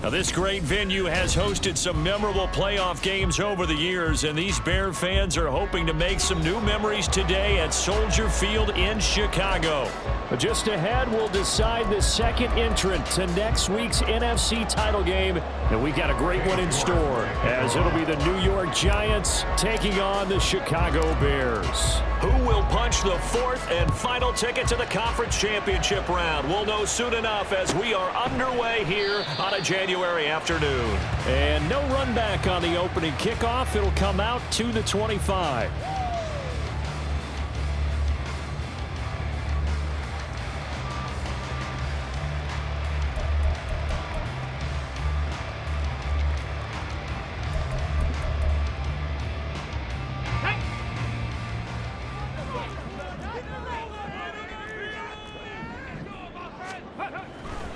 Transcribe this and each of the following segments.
Now, this great venue has hosted some memorable playoff games over the years, and these Bear fans are hoping to make some new memories today at Soldier Field in Chicago. But just ahead, we'll decide the second entrant to next week's NFC title game, and we got a great one in store, as it'll be the New York Giants taking on the Chicago Bears. Who will punch the fourth and final ticket to the conference championship round? We'll know soon enough as we are underway here on a January afternoon. And no run back on the opening kickoff. It'll come out to the 25.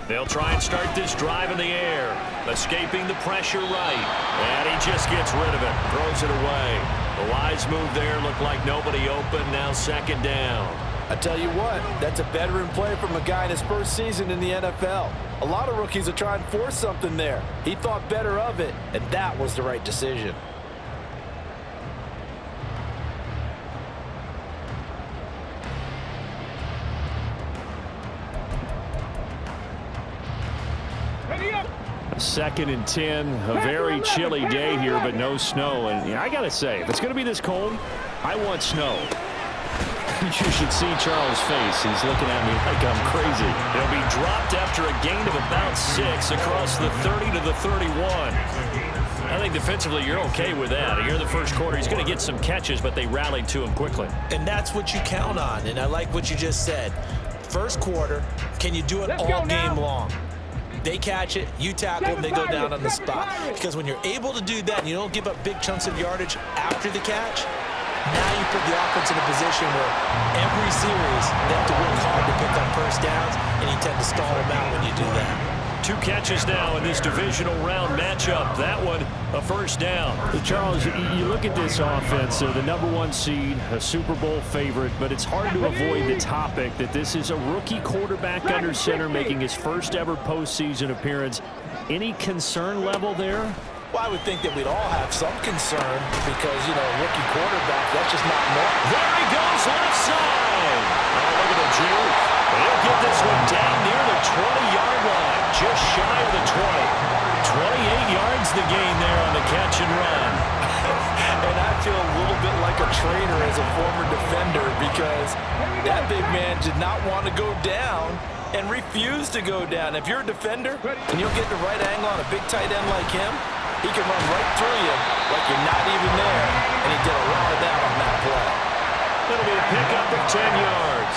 They'll try and start this drive in the air, escaping the pressure right. And he just gets rid of it, throws it away. The wise move there, looked like nobody open, now second down. I tell you what, that's a veteran play from a guy in his first season in the NFL. A lot of rookies are trying to force something there. He thought better of it, and that was the right decision. Second and 10, a very chilly day here, but no snow. And I got to say, if it's going to be this cold, I want snow. You should see Charles' face. He's looking at me like I'm crazy. He'll be dropped after a gain of about 6 across the 30 to the 31. I think defensively you're okay with that. Here in the first quarter, he's going to get some catches, but they rallied to him quickly. And that's what you count on, and I like what you just said. First quarter, can you do it all game long? They catch it, you tackle them, they go down on the spot. Because when you're able to do that and you don't give up big chunks of yardage after the catch, now you put the offense in a position where every series they have to work hard to pick up first downs, and you tend to stall them out when you do that. 2 catches now in this divisional round matchup. That one, a first down. Charles, you look at this offense, the #1 seed, a Super Bowl favorite, but it's hard to avoid the topic that this is a rookie quarterback under center making his first ever postseason appearance. Any concern level there? Well, I would think that we'd all have some concern because, you know, rookie quarterback, that's just not normal. There he goes, left side. Oh, look at the juke. He'll get this one down near the 20-yard line, just shy of the 20. 28 yards the gain there on the catch and run. And I feel a little bit like a traitor as a former defender because that big man did not want to go down and refused to go down. If you're a defender and you'll get the right angle on a big tight end like him, he can run right through you like you're not even there, and he did a lot of that on that play. It'll be a pickup of 10 yards,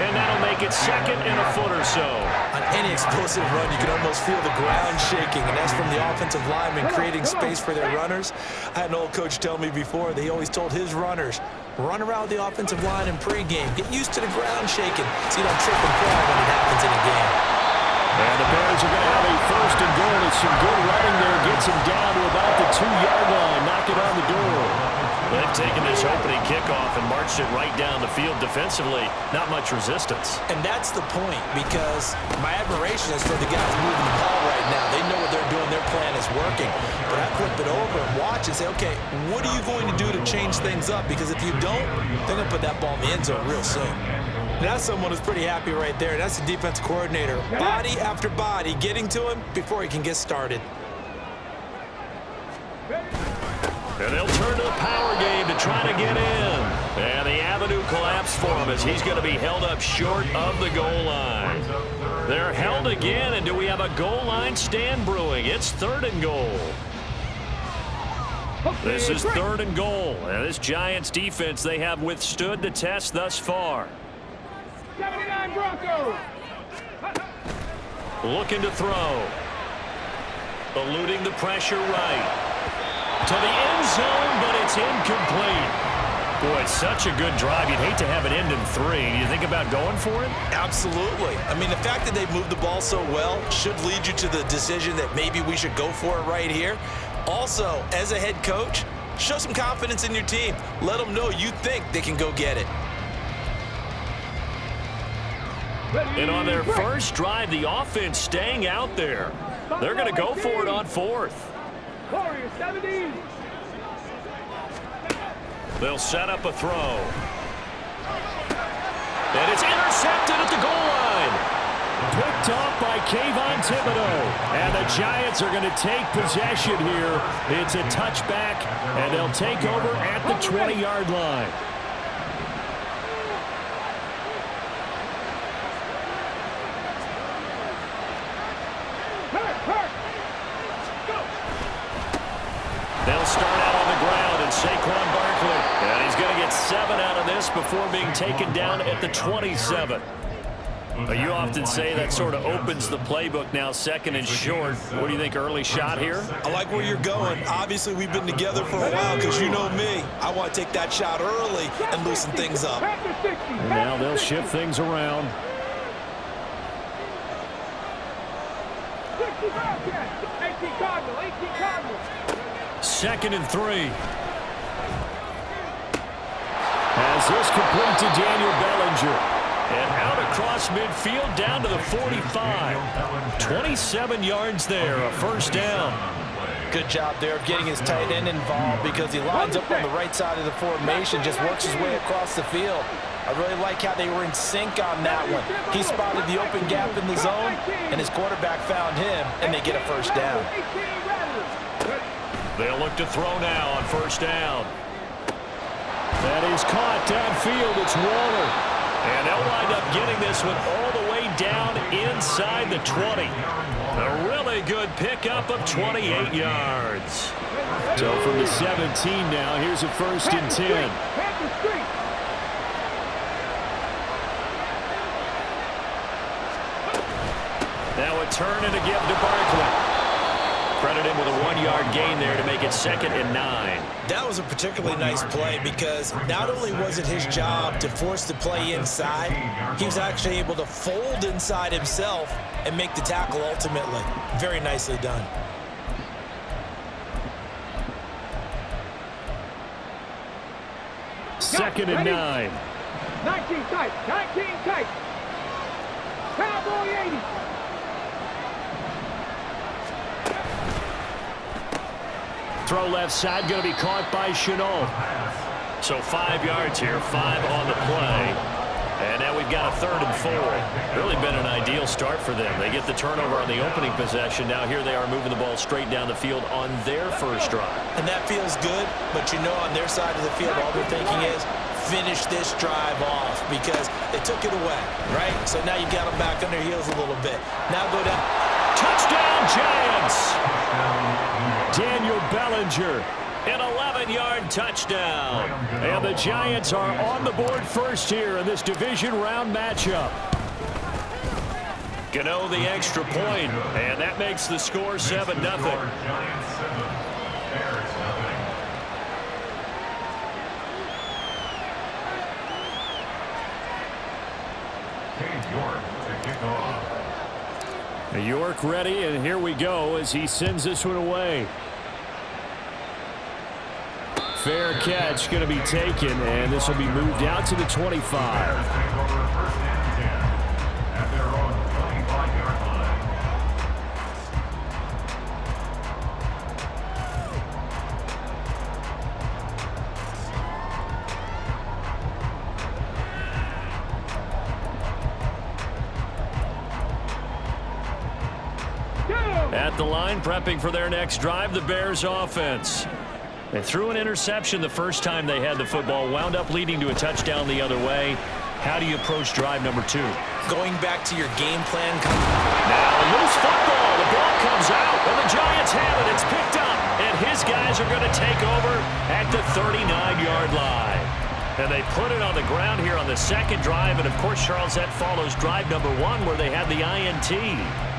and that'll make it second and a foot or so. On any explosive run, you can almost feel the ground shaking, and that's from the offensive linemen creating space for their runners. I had an old coach tell me before, they always told his runners, run around the offensive line in pregame. Get used to the ground shaking so you don't trip and fall when it happens in a game. And the Bears are going to have a first and goal. It's some good running there. Gets him down to about the 2-yard line. Knock it on the door. They've taken this opening kickoff and marched it right down the field defensively. Not much resistance. And that's the point, because my admiration is for the guys moving the ball right now. They know what they're doing. Their plan is working. But I flip it over and watch and say, okay, what are you going to do to change things up? Because if you don't, they're going to put that ball in the end zone real soon. That's someone who's pretty happy right there. That's the defense coordinator. Body after body getting to him before he can get started. And they'll turn to the power game to try to get in. And the avenue collapsed for him as he's going to be held up short of the goal line. They're held again, and do we have a goal line stand brewing? It's 3rd and goal. This is 3rd and goal. And this Giants defense, they have withstood the test thus far. 79 Broncos. Looking to throw. Eluding the pressure right. To the end zone, but it's incomplete. Boy, it's such a good drive. You'd hate to have it end in 3. Do you think about going for it? Absolutely. I mean, the fact that they've moved the ball so well should lead you to the decision that maybe we should go for it right here. Also, as a head coach, show some confidence in your team. Let them know you think they can go get it. And on their first drive, the offense staying out there. They're going to go for it on fourth. Warriors 17. They'll set up a throw. And it's intercepted at the goal line. Picked off by Kayvon Thibodeau. And the Giants are going to take possession here. It's a touchback, and they'll take over at the 20-yard line. They'll start out on the ground, and Saquon Barkley. And he's going to get 7 out of this before being taken down at the 27. You often say that sort of opens the playbook now, second and short. What do you think, early shot here? I like where you're going. Obviously, we've been together for a while because you know me. I want to take that shot early and loosen things up. And now they'll shift things around. 18 Cardinals. 2nd and 3. As this complete to Daniel Bellinger. And out across midfield down to the 45. 27 yards there, a first down. Good job there of getting his tight end involved because he lines up on the right side of the formation, just works his way across the field. I really like how they were in sync on that one. He spotted the open gap in the zone, and his quarterback found him, and they get a first down. They'll look to throw now on first down. That is caught downfield. It's Waller. And they'll wind up getting this one all the way down inside the 20. A really good pickup of 28 yards. So from the 17 now, here's a 1st and 10. Now a turn and a give to Barkley. Credit him with a 1-yard gain there to make it 2nd and 9. That was a particularly nice play because not only was it his job to force the play inside, he was actually able to fold inside himself and make the tackle ultimately. Very nicely done. Second and 9. 19 tight. Cowboy 80. Throw left side, going to be caught by Chenault. So 5 yards here, 5 on the play. And now we've got a 3rd and 4. Really been an ideal start for them. They get the turnover on the opening possession. Now here they are moving the ball straight down the field on their first drive. And that feels good, but you know on their side of the field, all they're thinking is finish this drive off because they took it away, right? So now you've got them back on their heels a little bit. Now go down. Touchdown, Giants! Daniel Bellinger, an 11-yard touchdown. And the Giants are on the board first here in this division round matchup. Gano the extra point, and that makes the score 7-0. York ready, and here we go as he sends this one away. Fair catch going to be taken, and this will be moved out to the 25. At the line, prepping for their next drive, the Bears offense. They threw an interception the first time they had the football, wound up leading to a touchdown the other way. How do you approach drive number 2? Going back to your game plan. Now loose football. The ball comes out, and the Giants have it. It's picked up, and his guys are going to take over at the 39-yard line. And they put it on the ground here on the second drive, and of course, Charles, that follows drive number 1 where they had the INT.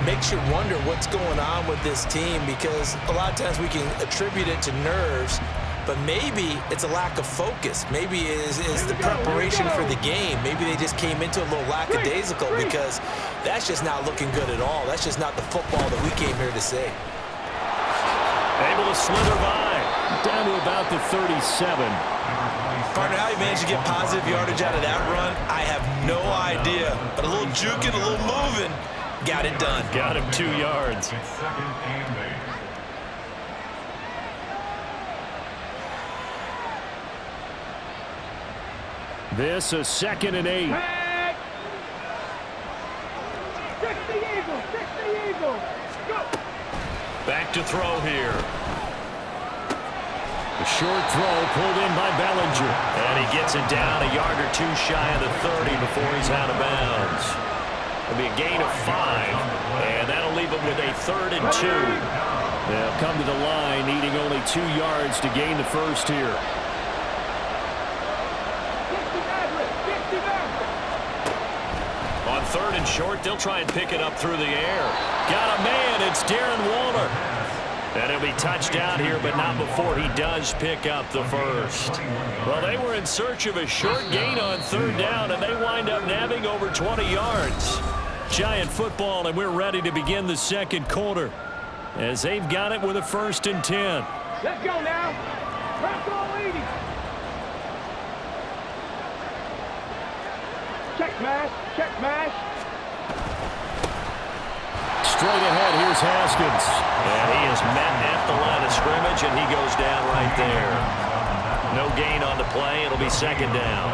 Makes you wonder what's going on with this team because a lot of times we can attribute it to nerves, but maybe it's a lack of focus. Maybe it is the preparation for the game. Maybe they just came into a little lackadaisical because that's just not looking good at all. That's just not the football that we came here to see. Able to slither by, down to about the 37. Partner, how you managed to get positive yardage out of that run, I have no idea. But a little juking, a little moving, got it done. Got him 2 yards. This a 2nd and 8. Fix the Eagles. Fix the Eagles. Go. Back to throw here. The short throw pulled in by Bellinger. And he gets it down a yard or 2 shy of the 30 before he's out of bounds. It'll be a gain of 5. And that'll leave him with a 3rd and 2. They'll come to the line needing only 2 yards to gain the first here. On 3rd and short, they'll try and pick it up through the air. Got a man. It's Darren Waller. And it'll be touchdown here, but not before he does pick up the first. Well, they were in search of a short gain on 3rd down, and they wind up nabbing over 20 yards. Giant football, and we're ready to begin the 2nd quarter as they've got it with a 1st and 10. Let's go now. Press all 80. Check mash. Check mash. Straight ahead, here's Haskins. And he is met at the line of scrimmage, and he goes down right there. No gain on the play. It'll be 2nd down.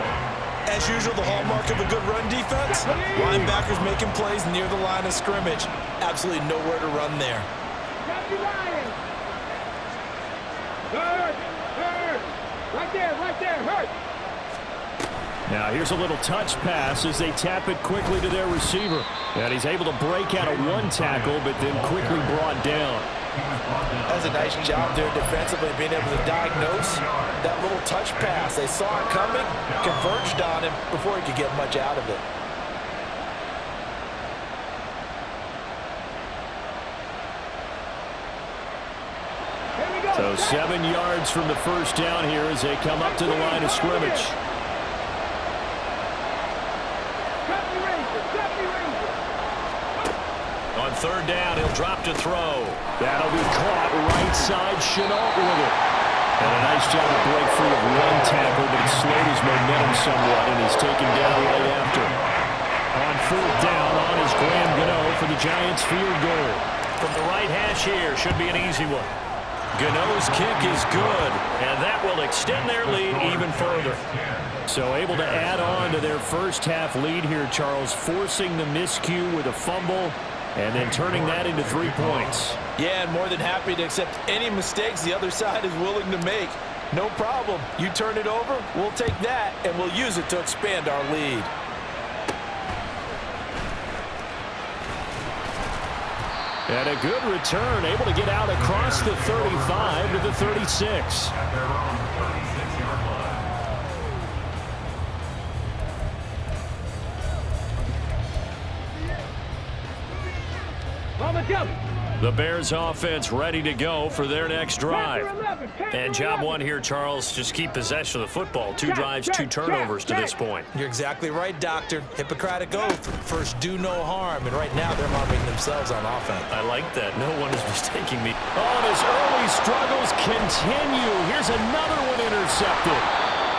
As usual, the hallmark of a good run defense, linebackers making plays near the line of scrimmage. Absolutely nowhere to run there. Hurt. Right there, hurt. Now here's a little touch pass as they tap it quickly to their receiver. And he's able to break out of 1 tackle, but then quickly brought down. That's a nice job there defensively, being able to diagnose that little touch pass. They saw it coming, converged on him before he could get much out of it. So 7 yards from the first down here as they come up to the line of scrimmage. On 3rd down, he'll drop to throw. That'll be caught right side. Chenault with it. And a nice job to break free of 1 tackle, but it slowed his momentum somewhat, and he's taken down right after. On 4th down, on is Graham Gano for the Giants field goal. From the right hash here, should be an easy one. Gano's kick is good, and that will extend their lead even further. So able to add on to their first half lead here, Charles, forcing the miscue with a fumble and then turning that into 3 points. Yeah, and more than happy to accept any mistakes the other side is willing to make. No problem. You turn it over, we'll take that, and we'll use it to expand our lead. And a good return, able to get out across the 35 to the 36. Mama jump. The Bears offense ready to go for their next drive. And job 1 here, Charles, just keep possession of the football. 2 drives, 2 turnovers to this point. You're exactly right, Doctor. Hippocratic oath. First, do no harm. And right now, they're harming themselves on offense. I like that. No one is mistaking me. Oh, and his early struggles continue. Here's another one intercepted.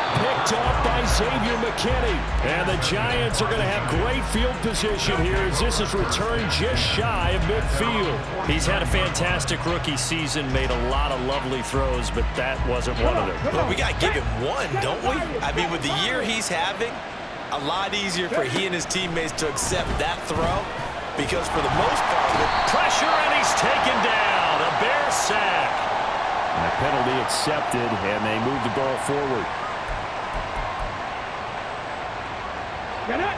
Picked off by Xavier McKinney. And the Giants are going to have great field position here as this is returned just shy of midfield. He's had a fantastic rookie season, made a lot of lovely throws, but that wasn't one of them. Well, we got to give him one, don't we? I mean, with the year he's having, a lot easier for he and his teammates to accept that throw because for the most part, pressure, and he's taken down. A Bear sack. And a penalty accepted, and they move the ball forward. Get it.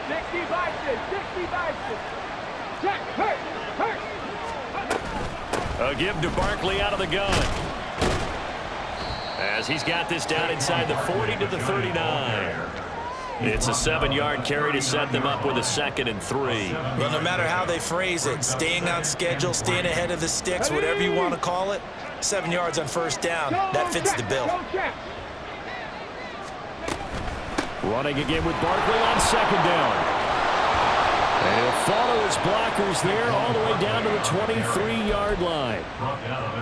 60 boxes. Check. Hurt. A give to Barkley out of the gun. As he's got this down inside the 40 to the 39. It's a 7-yard carry to set them up with a 2nd and 3. Well, no matter how they phrase it, staying on schedule, staying ahead of the sticks, whatever you want to call it, 7 yards on 1st down, that fits the bill. Running again with Barkley on 2nd down. And he'll follow his blockers there all the way down to the 23-yard line.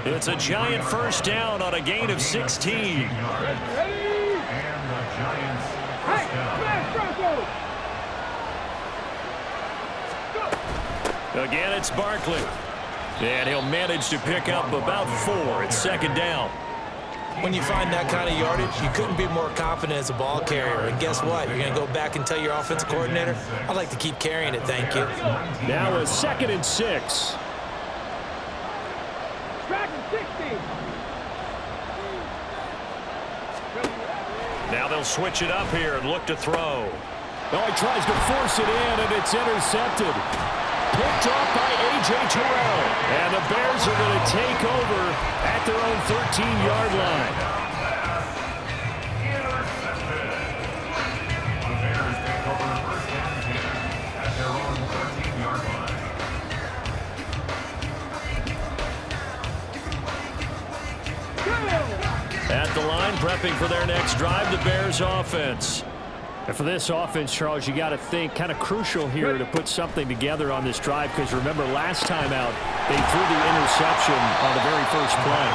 It's a Giant 1st down on a gain of 16. Again, it's Barkley. And he'll manage to pick up about 4. It's second down. When you find that kind of yardage, you couldn't be more confident as a ball carrier. And guess what? You're going to go back and tell your offensive coordinator, I'd like to keep carrying it, thank you. Now a 2nd and 6. Track 60. Now they'll switch it up here and look to throw. Oh, he tries to force it in, and it's intercepted. Picked off by A.J. Terrell. And the Bears are going to take over at their own 13-yard line. At the line, prepping for their next drive, the Bears offense. And for this offense, Charles, you got to think kind of crucial here to put something together on this drive, because remember last time out they threw the interception on the very first play.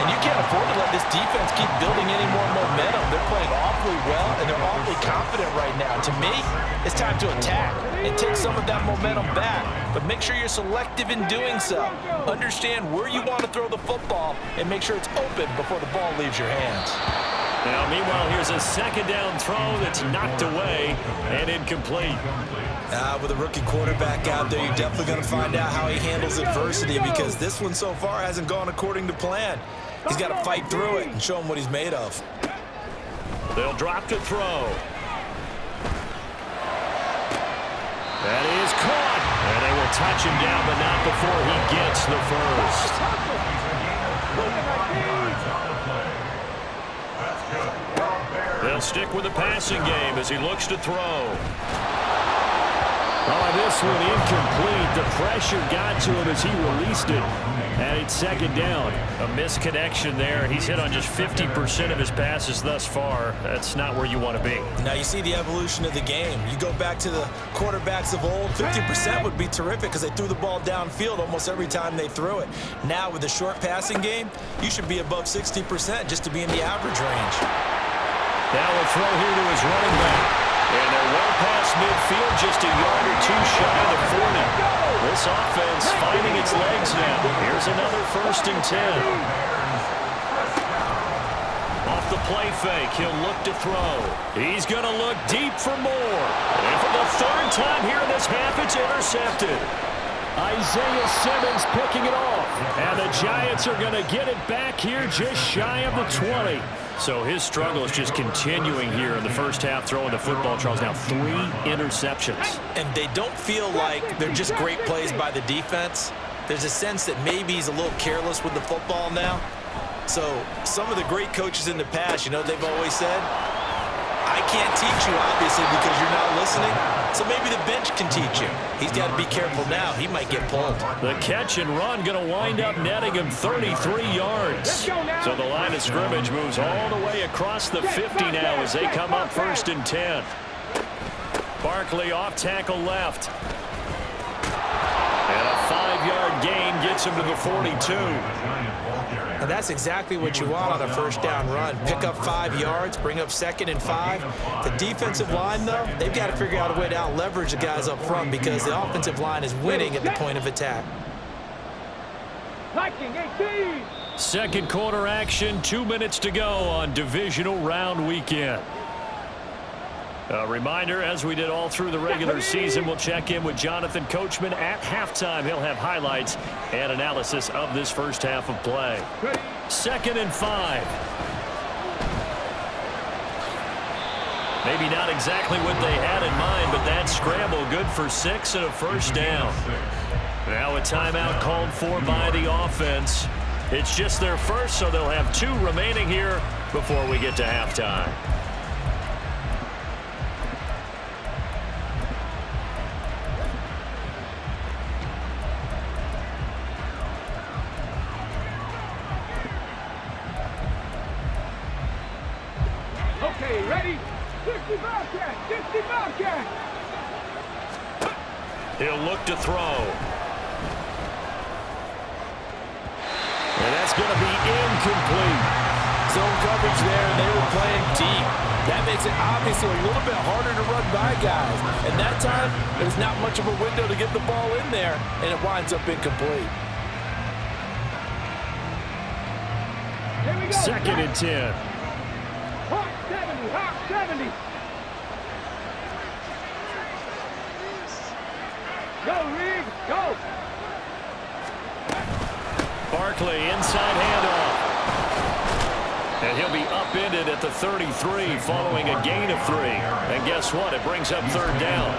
And you can't afford to let this defense keep building any more momentum. They're playing awfully well, and they're awfully confident right now. To me, it's time to attack and take some of that momentum back. But make sure you're selective in doing so. Understand where you want to throw the football and make sure it's open before the ball leaves your hands. Now, meanwhile, here's a 2nd down throw that's knocked away and incomplete. With a rookie quarterback out there, you're definitely going to find out how he handles adversity, because this one so far hasn't gone according to plan. He's got to fight through it and show him what he's made of. They'll drop to throw. That is caught. And they will touch him down, but not before he gets the first. They'll stick with the passing game as he looks to throw. Oh, this one incomplete. The pressure got to him as he released it. And it's 2nd down. A misconnection there. He's hit on just 50% of his passes thus far. That's not where you want to be. Now you see the evolution of the game. You go back to the quarterbacks of old, 50% would be terrific because they threw the ball downfield almost every time they threw it. Now with the short passing game, you should be above 60% just to be in the average range. Now a throw here to his running back. And they're well past midfield, just a yard or 2 shy of the 40. This offense finding its legs now. Here's another 1st and 10. Off the play fake, he'll look to throw. He's going to look deep for more. And for the 3rd time here in this half, it's intercepted. Isaiah Simmons picking it off. And the Giants are going to get it back here just shy of the 20. So his struggle is just continuing here in the first half, throwing the football. Charles, now 3 interceptions. And they don't feel like they're just great plays by the defense. There's a sense that maybe he's a little careless with the football now. So some of the great coaches in the past, you know, they've always said, I can't teach you, obviously, because you're not listening. So maybe the bench can teach you. He's got to be careful now. He might get pulled. The catch and run going to wind up netting him 33 yards. So the line of scrimmage moves all the way across the 50 now as they come up 1st and 10. Barkley off tackle left. And a 5-yard gain gets him to the 42. And that's exactly what you want on a 1st down run. Pick up 5 yards, bring up 2nd and 5. The defensive line, though, they've got to figure out a way to out-leverage the guys up front because the offensive line is winning at the point of attack. 18. 2nd quarter action, 2 minutes to go on divisional round weekend. A reminder, as we did all through the regular season, we'll check in with Jonathan Coachman at halftime. He'll have highlights and analysis of this first half of play. 2nd and 5. Maybe not exactly what they had in mind, but that scramble good for 6 and a 1st down. Now a timeout called for by the offense. It's just their first, so they'll have 2 remaining here before we get to halftime. Okay, ready? 60 Bobcat! 60 Bobcat! He'll look to throw. And that's going to be incomplete. zone coverage there, and they were playing deep. That makes it obviously a little bit harder to run by guys. And that time, there's not much of a window to get the ball in there, and it winds up incomplete. Here we go. 2nd and 10. Hawk 70, Hawk 70. Go, Reed, go. Barkley, inside handoff. And he'll be upended at the 33 following a gain of 3. And guess what? It brings up 3rd down.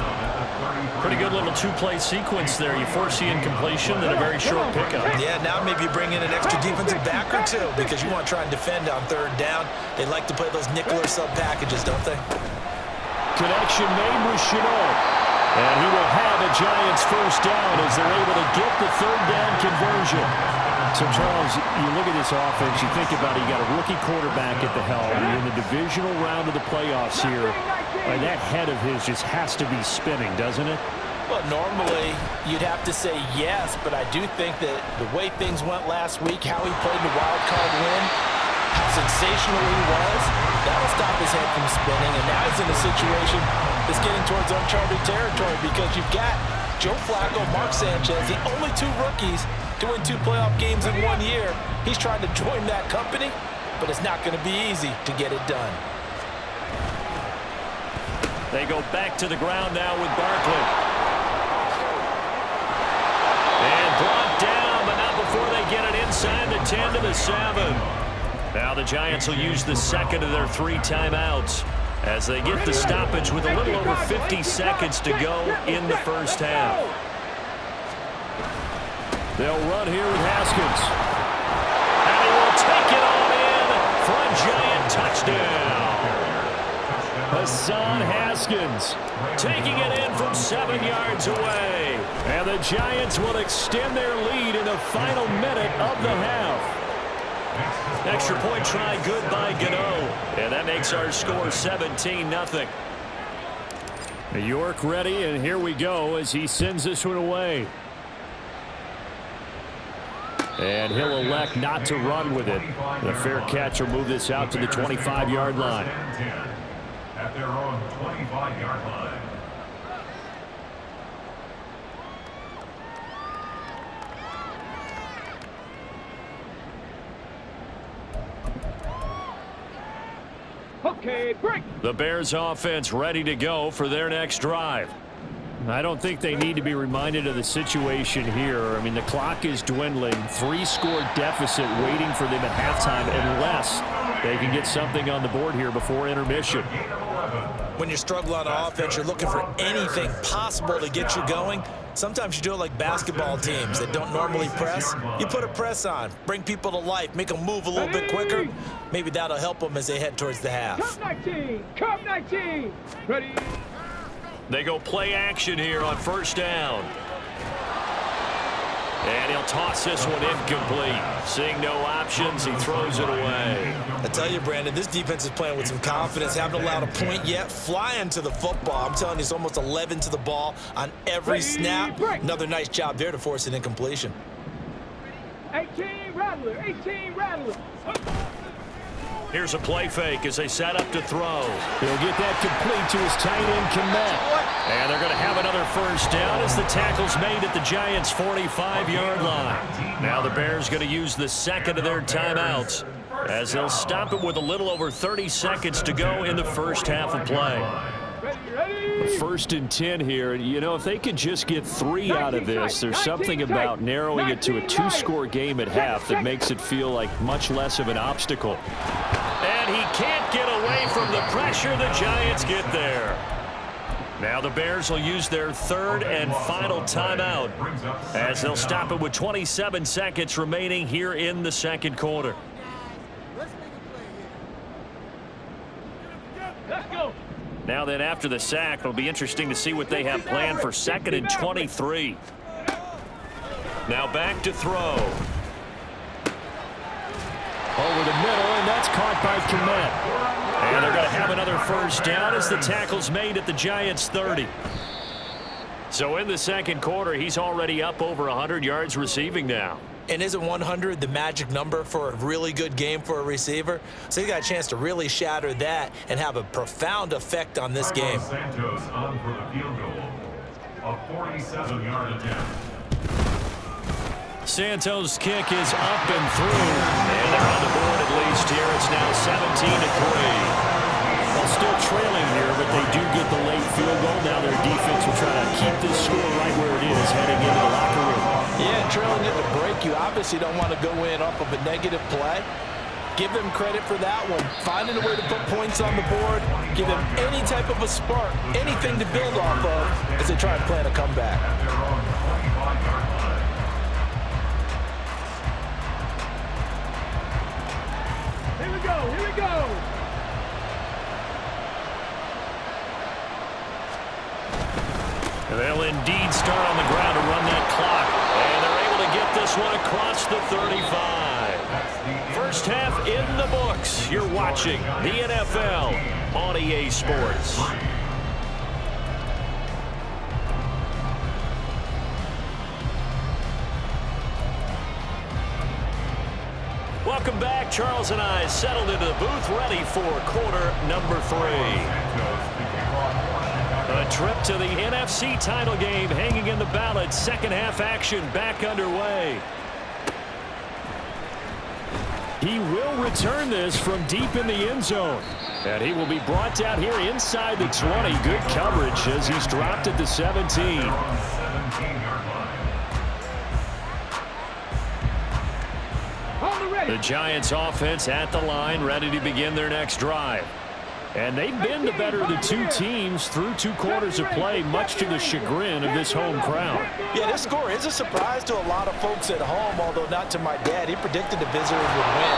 Pretty good little two-play sequence there. You foresee incompletion and a very short pickup. Yeah, now maybe you bring in an extra defensive back or two because you want to try and defend on 3rd down. They like to play those nickel or sub packages, don't they? Connection made with Chenault. And he will have a Giants 1st down as they're able to get the 3rd down conversion. So, Charles, you look at this offense, you think about it, you got a rookie quarterback at the helm. You're in the divisional round of the playoffs here. That head of his just has to be spinning, doesn't it? Well, normally you'd have to say yes, but I do think that the way things went last week, how he played the wild card win, how sensational he was, that'll stop his head from spinning. And now he's in a situation that's getting towards uncharted territory because you've got Joe Flacco, Mark Sanchez, the only 2 rookies to win 2 playoff games in 1 year. He's trying to join that company, but it's not going to be easy to get it done. They go back to the ground now with Barkley. And brought down, but not before they get it inside the 10 to the 7. Now the Giants will use the 2nd of their 3 timeouts as they get the stoppage with a little over 50 seconds to go in the 1st half. They'll run here with Haskins. And he will take it on in for a Giant touchdown. Hassan Haskins taking it in from 7 yards away. And the Giants will extend their lead in the final minute of the half. Extra point try good by Gano. And that makes our score 17-0. York ready, and here we go as he sends this one away. And he'll elect not to run with it. The fair catch will move this out to the 25-yard line. At their own 25-yard line. Okay, break. The Bears offense ready to go for their next drive. I don't think they need to be reminded of the situation here. I mean, the clock is dwindling. 3-score deficit waiting for them at halftime unless they can get something on the board here before intermission. When you're struggling on offense, you're looking for anything possible to get you going. Sometimes you do it like basketball teams that don't normally press. You put a press on, bring people to life, make them move a little bit quicker. Maybe that'll help them as they head towards the half. Come 19, ready. They go play action here on 1st down. And he'll toss this one incomplete. Seeing no options, he throws it away. I tell you, Brandon, this defense is playing with some confidence. Haven't allowed a point yet. Flying to the football. I'm telling you, it's almost 11 to the ball on every snap. Another nice job there to force an incompletion. 18 Rattler, 18 Rattler. Here's a play fake as they set up to throw. He'll get that complete to his tight end, Kmet. And they're going to have another 1st down as the tackle's made at the Giants' 45-yard line. Now the Bears going to use the 2nd of their timeouts as they'll stop it with a little over 30 seconds to go in the 1st half of play. 1st and 10 here. You know, if they could just get 3 out of this, there's something about narrowing it to a 2-score game at half that makes it feel like much less of an obstacle. And he can't get away from the pressure. The Giants get there. Now the Bears will use their 3rd and final timeout as they'll stop it with 27 seconds remaining here in the 2nd quarter. Let's go. Now then, after the sack, it'll be interesting to see what they have planned for 2nd and 23. Now back to throw. Over the middle, and that's caught by Kmet. And they're going to have another 1st down as the tackle's made at the Giants' 30. So in the 2nd quarter, he's already up over 100 yards receiving now. And isn't 100 the magic number for a really good game for a receiver? So he got a chance to really shatter that and have a profound effect on this game. Santos on for the field goal. A 47-yard attempt. Santos' kick is up and through. And they're on the board at least here. It's now 17-3. Well, still trailing here, but they do get the late field goal. Now their defense will try to keep this score right where it is heading into the locker room. Yeah, trailing at the break, you obviously don't want to go in off of a negative play. Give them credit for that one. Finding a way to put points on the board, give them any type of a spark, anything to build off of as they try and plan a comeback. At their own 25-yard line. Here we go, here we go. They'll indeed start on the ground to run that clock. And they're able to get this one across the 35. First half in the books. You're watching the NFL on EA Sports. Welcome back. Charles and I settled into the booth, ready for quarter number 3. A trip to the NFC title game hanging in the balance. Second half action back underway. He will return this from deep in the end zone. And he will be brought down here inside the 20. Good coverage as he's dropped at the 17. The Giants offense at the line, ready to begin their next drive. And they've been the better of the two teams through 2 quarters of play, much to the chagrin of this home crowd. Yeah, this score is a surprise to a lot of folks at home, although not to my dad. He predicted the visitors would win.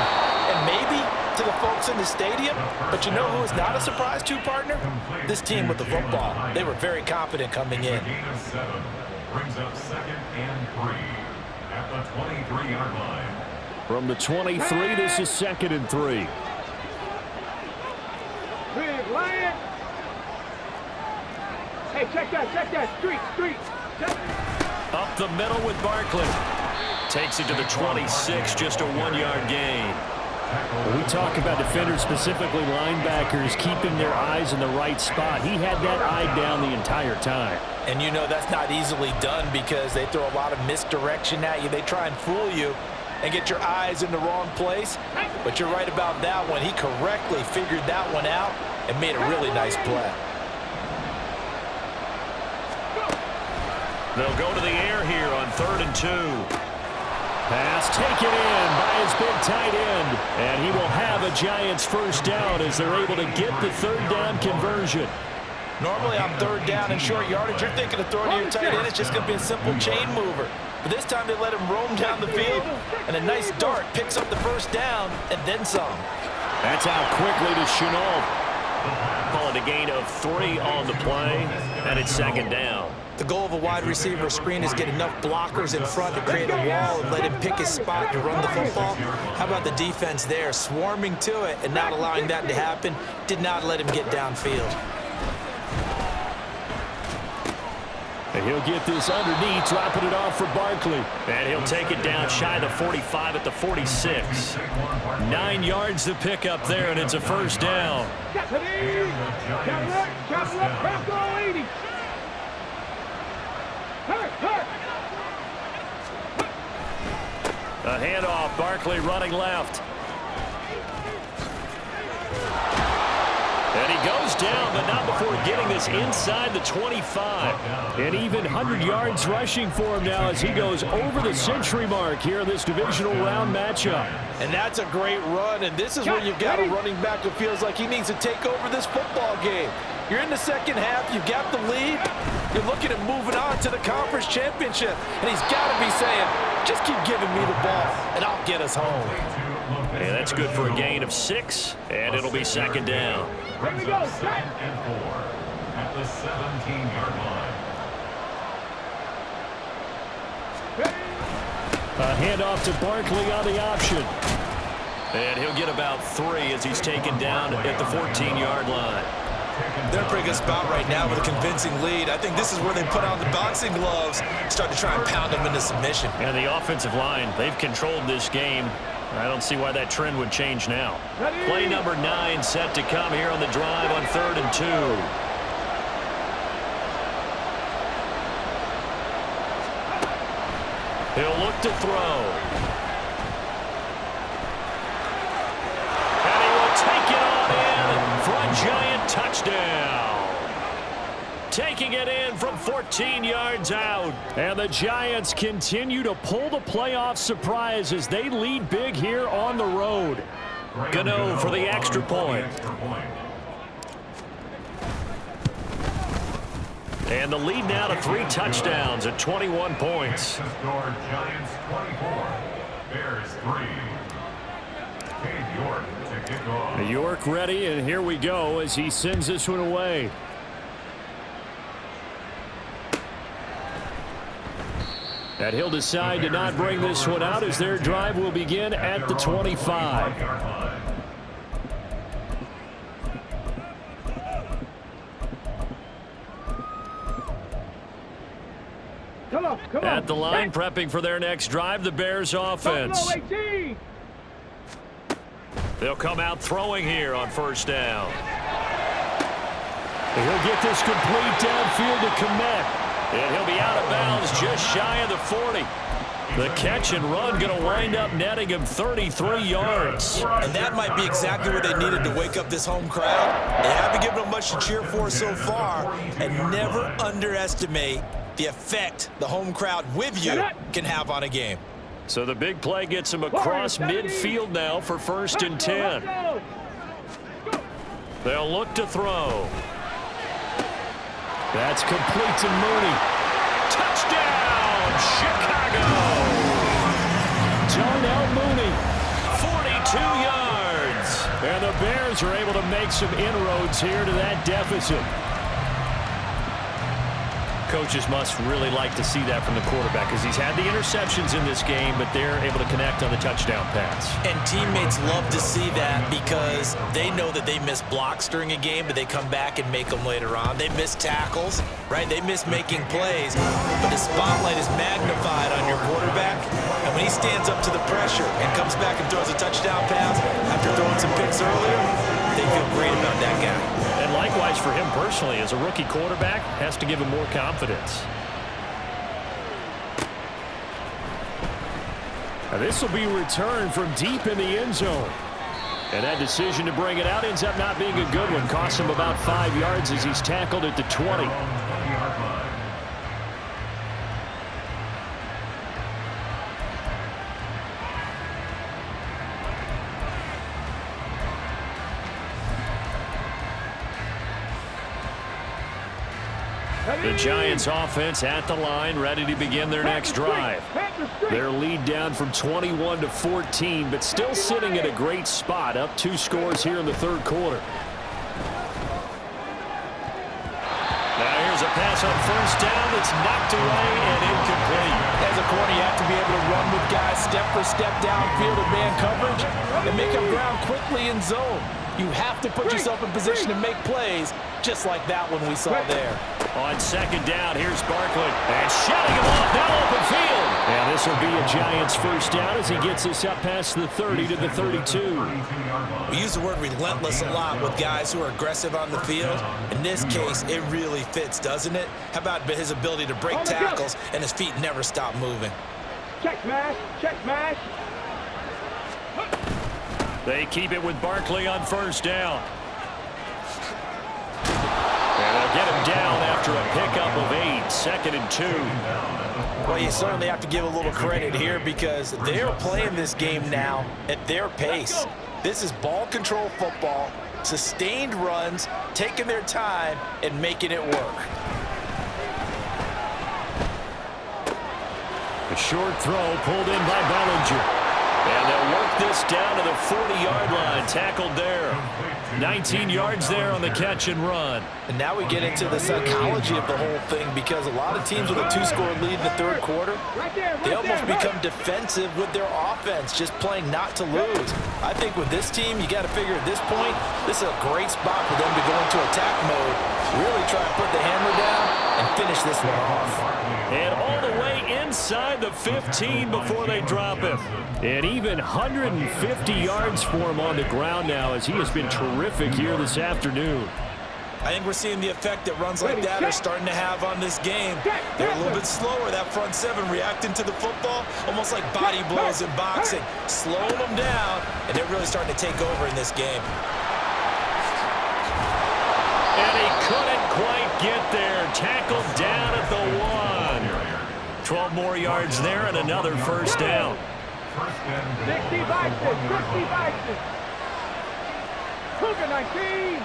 And maybe to the folks in the stadium. But you know who is not a surprise to, partner? This team with the football. They were very confident coming in. Gain of 7 brings up 2nd and 3 at the 23-yard line. From the 23, this is 2nd and 3. Big Lion. Hey, check that. Street. Check. Up the middle with Barkley. Takes it to the 26, just a 1-yard gain. When we talk about defenders, specifically linebackers, keeping their eyes in the right spot, he had that eye down the entire time. And you know that's not easily done because they throw a lot of misdirection at you. They try and fool you and get your eyes in the wrong place. But you're right about that one. He correctly figured that one out and made a really nice play. They'll go to the air here on 3rd and 2. Pass taken in by his big tight end. And he will have a Giants first down as they're able to get the 3rd down conversion. Normally on 3rd down and short yardage, you're thinking of throwing to your tight end. It's just going to be a simple chain mover. But this time they let him roam down the field, and a nice dart picks up the first down and then some. That's out quickly to Chenault. Call it a gain of 3 on the play, and it's 2nd down. The goal of a wide receiver screen is get enough blockers in front to create a wall and let him pick his spot to run the football. How about the defense there, swarming to it and not allowing that to happen? Did not let him get downfield. And he'll get this underneath, dropping it off for Barkley. And he'll take it down shy of the 45 at the 46. 9 yards to pick up there, and it's a first down. Capital 80. A handoff, Barkley running left. And he goes down, but not before getting this inside the 25. And even 100 yards rushing for him now as he goes over the century mark here in this divisional round matchup. And that's a great run, and this is where you've got a running back who feels like he needs to take over this football game. You're in the second half, you've got the lead, you're looking at moving on to the conference championship, and he's got to be saying, just keep giving me the ball, and I'll get us home. And that's good for a gain of 6, and it'll be 2nd down. Here we go, 2nd and 4 at the 17-yard line. A handoff to Barkley on the option. And he'll get about 3 as he's taken down at the 14-yard line. They're in a pretty good spot right now with a convincing lead. I think this is where they put on the boxing gloves, start to try and pound them into submission. And the offensive line, they've controlled this game. I don't see why that trend would change now. Play number 9 set to come here on the drive on 3rd and 2. He'll look to throw. And he will take it on in for a giant touchdown. Taking it in from 14 yards out. And the Giants continue to pull the playoff surprise as they lead big here on the road. Gano for the extra point. And the lead now to 3 touchdowns at 21 points. Giants 24, Bears 3. Cade York to kick off. York ready, and here we go as he sends this one away. And he'll decide to not bring this one out as their drive will begin at the 25. Come on. At the line, prepping for their next drive, the Bears offense. They'll come out throwing here on 1st down. And he'll get this complete downfield to Kmet. And he'll be out of bounds just shy of the 40. The catch and run going to wind up netting him 33 yards. And that might be exactly what they needed to wake up this home crowd. They haven't given them much to cheer for so far. And never underestimate the effect the home crowd with you can have on a game. So the big play gets him across midfield now for 1st and 10. They'll look to throw. That's complete to Mooney. Touchdown, Chicago! Darnell Mooney, 42 yards. And the Bears are able to make some inroads here to that deficit. Coaches must really like to see that from the quarterback because he's had the interceptions in this game, but they're able to connect on the touchdown pass. And teammates love to see that because they know that they miss blocks during a game, but they come back and make them later on. They miss tackles, right? They miss making plays, but the spotlight is magnified on your quarterback. And when he stands up to the pressure and comes back and throws a touchdown pass after throwing some picks earlier, they feel great about that guy. And likewise for him personally, as a rookie quarterback, has to give him more confidence. Now this will be returned from deep in the end zone. And that decision to bring it out ends up not being a good one. Costs him about 5 yards as he's tackled at the 20. The Giants offense at the line, ready to begin their next drive. Their lead down from 21 to 14, but still sitting at a great spot, up 2 scores here in the 3rd quarter. Now here's a pass on 1st down that's knocked away and incomplete. As a corner, you have to be able to run with guys step for step downfield in man coverage and make up ground quickly in zone. You have to put yourself in position to make plays, just like that one we saw there. On 2nd down, here's Barkley. And shutting him off, now open field. And this will be a Giants 1st down as he gets us up past the 30 to the 32. We use the word relentless a lot with guys who are aggressive on the field. In this case, it really fits, doesn't it? How about his ability to break tackles and his feet never stop moving? Check smash. They keep it with Barkley on 1st down. And they'll get him down after a pickup of 8, 2nd and 2. Well, you certainly have to give a little credit here because they're playing this game now at their pace. This is ball control football, sustained runs, taking their time and making it work. A short throw pulled in by Bellinger. And they'll work this down to the 40-yard line. Tackled there. 19 yards there on the catch and run. And now we get into the psychology of the whole thing, because a lot of teams with a 2-score lead in the third quarter, they almost become defensive with their offense, just playing not to lose. I think with this team, you got to figure at this point, this is a great spot for them to go into attack mode, really try and put the hammer down and finish this one off. And all the way inside the 15 before they drop him. And even 150 yards for him on the ground now, as he has been terrific here this afternoon. I think we're seeing the effect that runs like that are starting to have on this game. They're a little bit slower, that front seven, reacting to the football, almost like body blows in boxing, slowing them down, and they're really starting to take over in this game. And he couldn't quite get there. Tackled down at the 1. 12 more yards there and another first down. 60 boxes, 60 boxes. Cougar 19.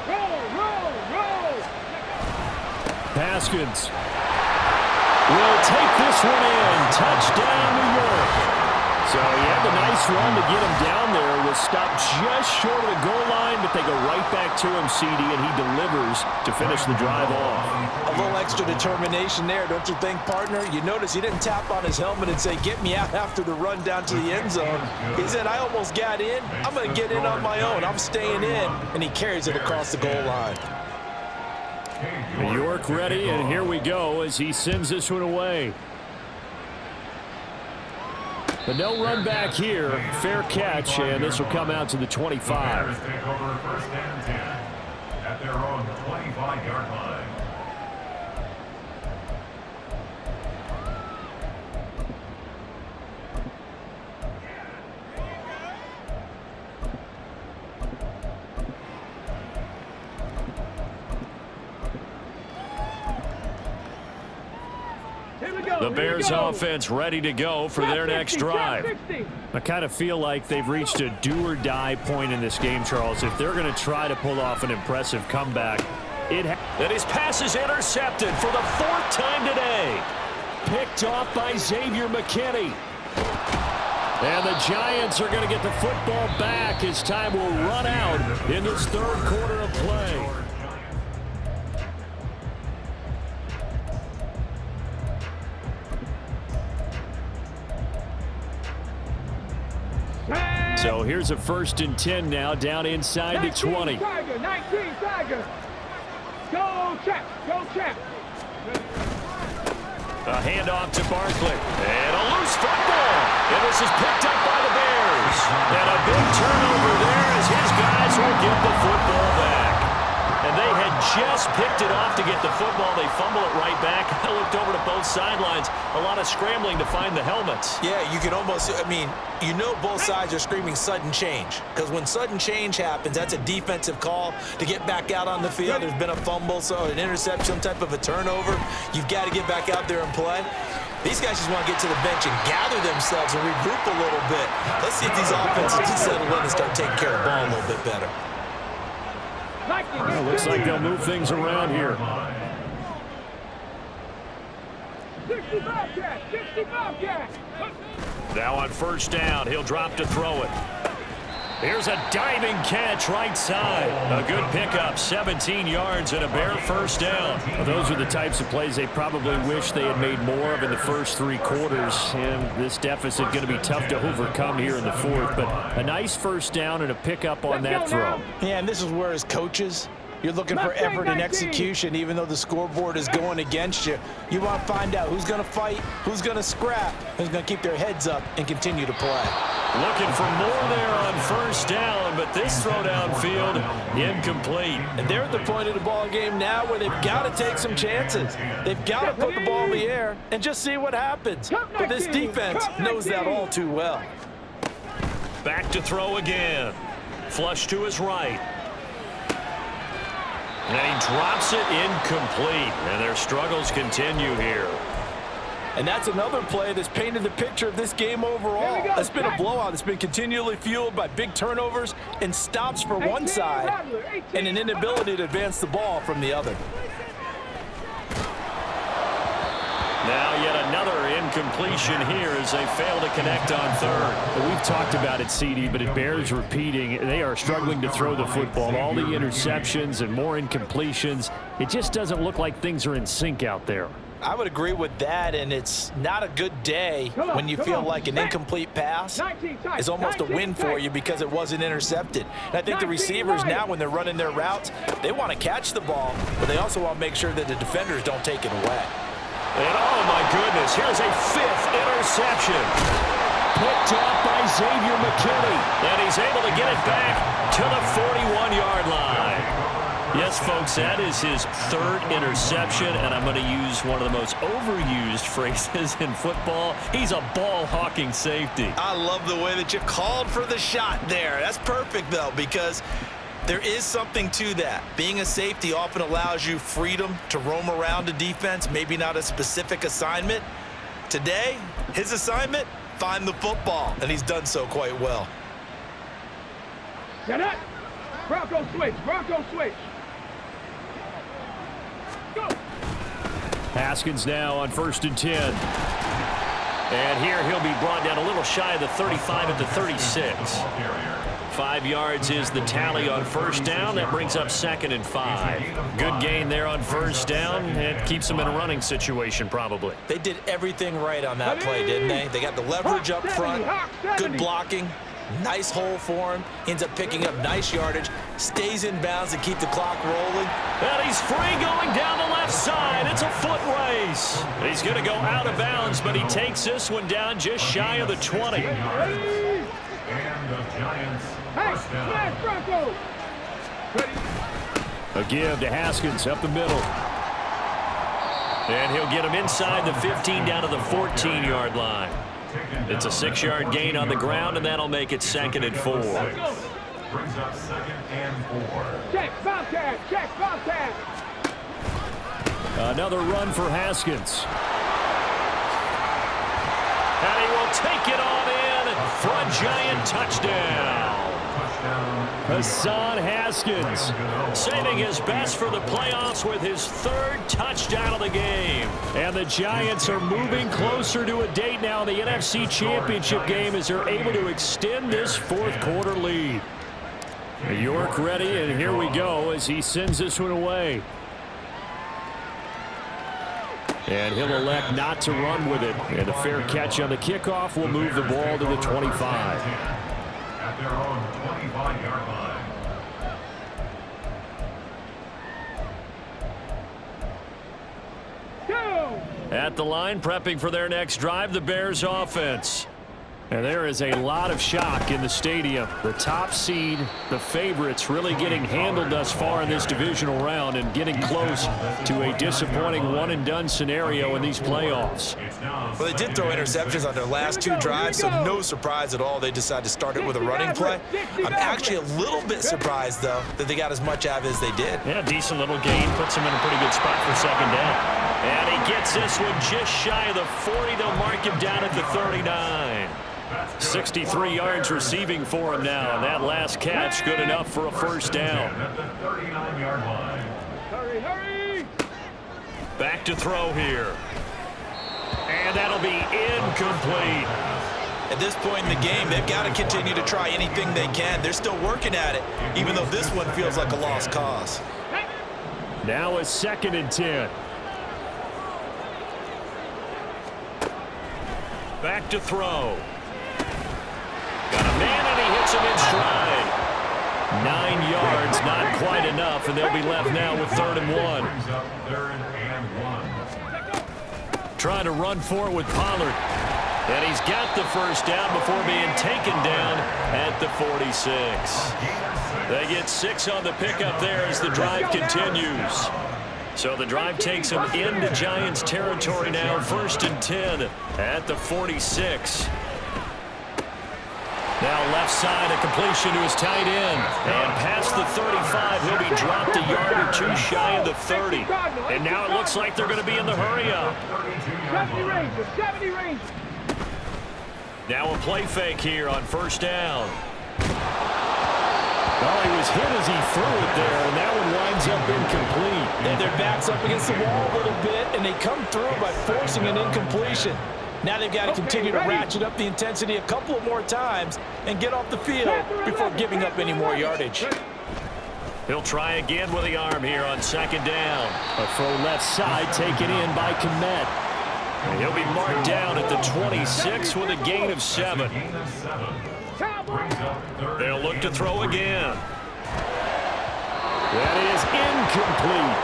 Roll, roll, roll. Haskins will take this one in. Touchdown, New York. So he had the nice run to get him down there. Was stopped just short of the goal line, but they go right back to him, CD, and he delivers to finish the drive off. A little extra determination there, don't you think, partner? You notice he didn't tap on his helmet and say, get me out after the run down to the end zone. He said, I almost got in. I'm going to get in on my own. I'm staying in. And he carries it across the goal line. New York ready, and here we go as he sends this one away. But no run back here. Fair catch, and this will come out to the 25. Bears take over first and 10 at their own 25-yard line. The Bears offense ready to go for their next drive. I kind of feel like they've reached a do-or-die point in this game, Charles. If they're going to try to pull off an impressive comeback, and his pass is intercepted for the 4th time today. Picked off by Xavier McKinney. And the Giants are going to get the football back as time will run out in this third quarter of play. So here's a 1st and 10 now, down inside the 20. Tiger, 19 Tiger. Go check, go check. A handoff to Barkley. And a loose football. And this is picked up by the Bears. And a big turnover there as his guys will get the football back. And they had just picked it off to get the football. They fumble it right back. I looked over to both sidelines. A lot of scrambling to find the helmets. Yeah, you can almost, I mean, you know both sides are screaming sudden change. Because when sudden change happens, that's a defensive call to get back out on the field. There's been a fumble, so an interception, some type of a turnover. You've got to get back out there and play. These guys just want to get to the bench and gather themselves and regroup a little bit. Let's see if these offenses can settle in and start taking care of the ball a little bit better. Well, looks like they'll move things around here. 60 Bobcat, 60 Bobcat. Now on first down, he'll drop to throw it. Here's a diving catch right side. A good pickup, 17 yards and a Bear first down. Well, those are the types of plays they probably wish they had made more of in the first 3 quarters. And this deficit going to be tough to overcome here in the 4th. But a nice first down and a pickup on that throw. Yeah, and this is where as coaches, you're looking for effort and execution, even though the scoreboard is going against you. You want to find out who's going to fight, who's going to scrap, who's going to keep their heads up and continue to play. Looking for more there on first down, but this throw downfield incomplete. And they're at the point of the ball game now where they've got to take some chances. They've got to put the ball in the air and just see what happens. But this defense knows that all too well. Back to throw again. Flush to his right. And he drops it incomplete. And their struggles continue here. And that's another play that's painted the picture of this game overall. It's been a blowout. It's been continually fueled by big turnovers and stops for one side and an inability to advance the ball from the other. Now yet another incompletion here as they fail to connect on third. We've talked about it, CD, but it bears repeating. They are struggling to throw the football. All the interceptions and more incompletions. It just doesn't look like things are in sync out there. I would agree with that, and it's not a good day when you feel like an incomplete pass is almost a win for you because it wasn't intercepted. And I think the receivers now, when they're running their routes, they want to catch the ball, but they also want to make sure that the defenders don't take it away. And oh my goodness, here's a 5th interception. Picked up by Xavier McKinney, and he's able to get it back to the 41-yard line. Yes, folks, that is his 3rd interception, and I'm going to use one of the most overused phrases in football. He's a ball-hawking safety. I love the way that you called for the shot there. That's perfect, though, because there is something to that. Being a safety often allows you freedom to roam around a defense, maybe not a specific assignment. Today, his assignment, find the football, and he's done so quite well. Get it. Bronco switch. Bronco switch. Go. Haskins now on 1st and 10. And here he'll be brought down a little shy of the 35 at the 36. 5 yards is the tally on 1st down. That brings up 2nd and 5. Good gain there on 1st down. It keeps them in a running situation probably. They did everything right on that play, didn't they? They got the leverage up front, good blocking, nice hole for him. He ends up picking up nice yardage, stays in bounds to keep the clock rolling. And he's free going down the left side. It's a foot race. He's going to go out of bounds, but he takes this one down just shy of the 20. And the Giants first down. Bronco. A give to Haskins up the middle. And he'll get him inside the 15 down to the 14-yard line. It's a 6-yard gain on the ground, and that'll make it 2nd and 4. Brings up 2nd and 4. Check, Bobcat. Check, Bobcat. Another run for Haskins. And he will take it on in for a Giant touchdown. Hassan Haskins Saving his best for the playoffs with his 3rd touchdown of the game. And the Giants are moving closer to a date now in the NFC Championship game as they're able to extend this 4th quarter lead. York ready, and here we go as he sends this one away. And he'll elect not to run with it. And a fair catch on the kickoff will move the ball to the 25. At their own 25-yard line. Go. At the line, prepping for their next drive, the Bears offense. And there is a lot of shock in the stadium. The top seed, the favorites, really getting handled thus far in this divisional round and getting close to a disappointing one-and-done scenario in these playoffs. Well, they did throw interceptions on their last 2 drives, so no surprise at all they decided to start it with a running play. I'm actually a little bit surprised, though, that they got as much out of it as they did. Yeah, decent little gain. Puts him in a pretty good spot for 2nd down. And he gets this one just shy of the 40. They'll mark him down at the 39. 63 yards receiving for him now. And that last catch good enough for a 1st down. At the 39-yard line. Hurry, hurry. Back to throw here. And that'll be incomplete. At this point in the game, they've got to continue to try anything they can. They're still working at it, even though this one feels like a lost cause. Now a 2nd and 10. Back to throw. Got a man, and he hits him in stride. 9 yards, not quite enough, and they'll be left now with 3rd and 1. Brings up 3rd and 1. Trying to run for it with Pollard. And he's got the 1st down before being taken down at the 46. They get 6 on the pickup there as the drive continues. So the drive takes them into Giants territory now, 1st and 10 at the 46. Now left side, a completion to his tight end. And past the 35, he'll be dropped a yard or 2 shy of the 30. And now it looks like they're going to be in the hurry-up. 70 range, 70 range. Now a play fake here on 1st down. Well, he was hit as he threw it there, and that one winds up incomplete. And their back's up against the wall a little bit, and they come through by forcing an incompletion. Now they've got to continue to ratchet up the intensity a couple more times and get off the field before giving up any more yardage. He'll try again with the arm here on second down. A throw left side taken in by Kmet. And he'll be marked down at the 26 with a gain of 7. They'll look to throw again. That is incomplete.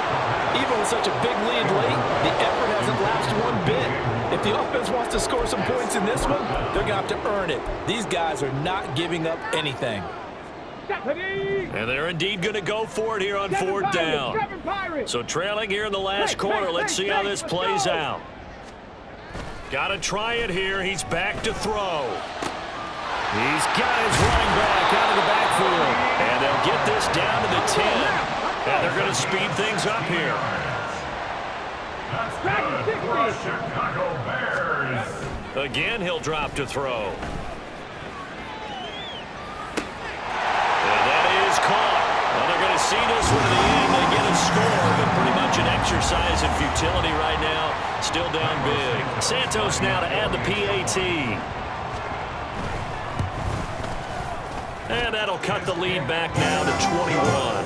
Even with such a big lead late, the effort hasn't lapsed one bit. If the offense wants to score some points in this one, they're going to have to earn it. These guys are not giving up anything. And they're indeed going to go for it here on fourth down. So trailing here in the last quarter. Let's see how this plays out. Got to try it here. He's back to throw. He's got his running back out of the backfield. And they'll get this down to the 10. And they're going to speed things up here. Chicago Bears. Again, he'll drop to throw. And that is caught. Well, they're going to see this one to the end. They get a score, but pretty much an exercise in futility right now. Still down big. Santos now to add the PAT. And that'll cut the lead back now to 21.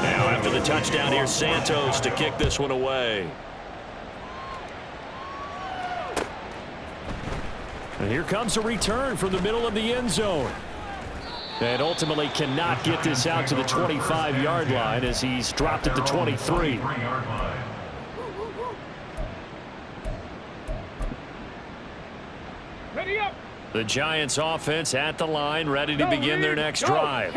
Now after the touchdown here, Santos to kick this one away. And here comes a return from the middle of the end zone. And ultimately cannot get this out to the 25-yard line as he's dropped at the 23. The Giants offense at the line, ready to begin their next drive.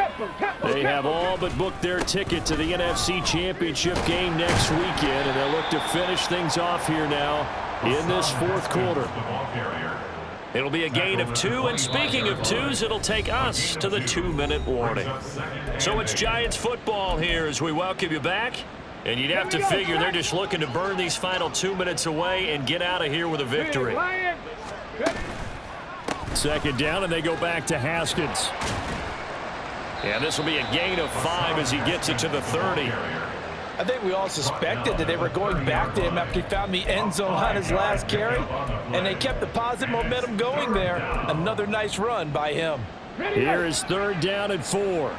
They have all but booked their ticket to the NFC Championship game next weekend, and they'll look to finish things off here now in this fourth quarter. It'll be a gain of 2, and speaking of 2s, it'll take us to the 2-minute warning. So it's Giants football here as we welcome you back. And you'd have to figure they're just looking to burn these final 2 minutes away and get out of here with a victory. Second down, and they go back to Haskins. And this will be a gain of 5 as he gets it to the 30. I think we all suspected that they were going back to him after he found the end zone on his last carry, and they kept the positive momentum going there. Another nice run by him. Here is third down and 4.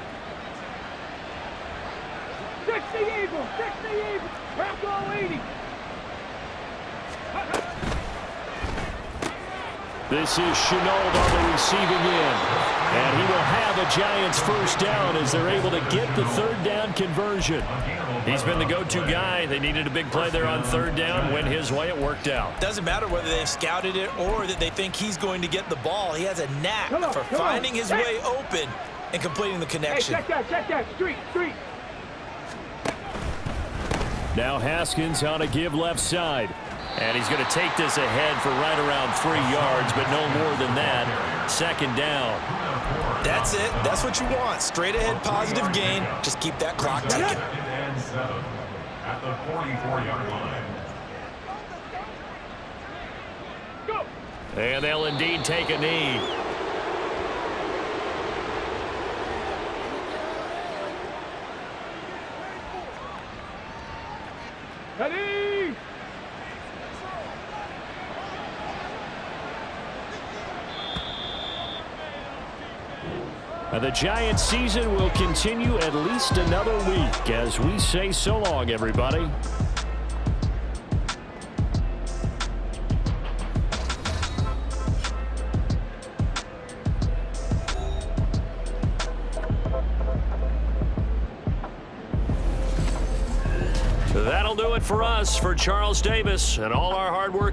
60 Eagles, 60 Eagles, back all 80. This is Chenault on the receiving end. And he will have a Giants first down as they're able to get the third down conversion. He's been the go-to guy. They needed a big play there on third down. Went his way. It worked out. Doesn't matter whether they've scouted it or that they think he's going to get the ball. He has a knack for finding his way open and completing the connection. Hey, check that, street. Now Haskins on a give left side. And he's going to take this ahead for right around 3 yards, but no more than that. Second down. That's it. That's what you want. Straight ahead positive gain. Just keep that clock ticking. And 7 at the 44-yard line. And they'll indeed take a knee. Ready? The Giants season will continue at least another week as we say so long, everybody. That'll do it for us. For Charles Davis and all our hard work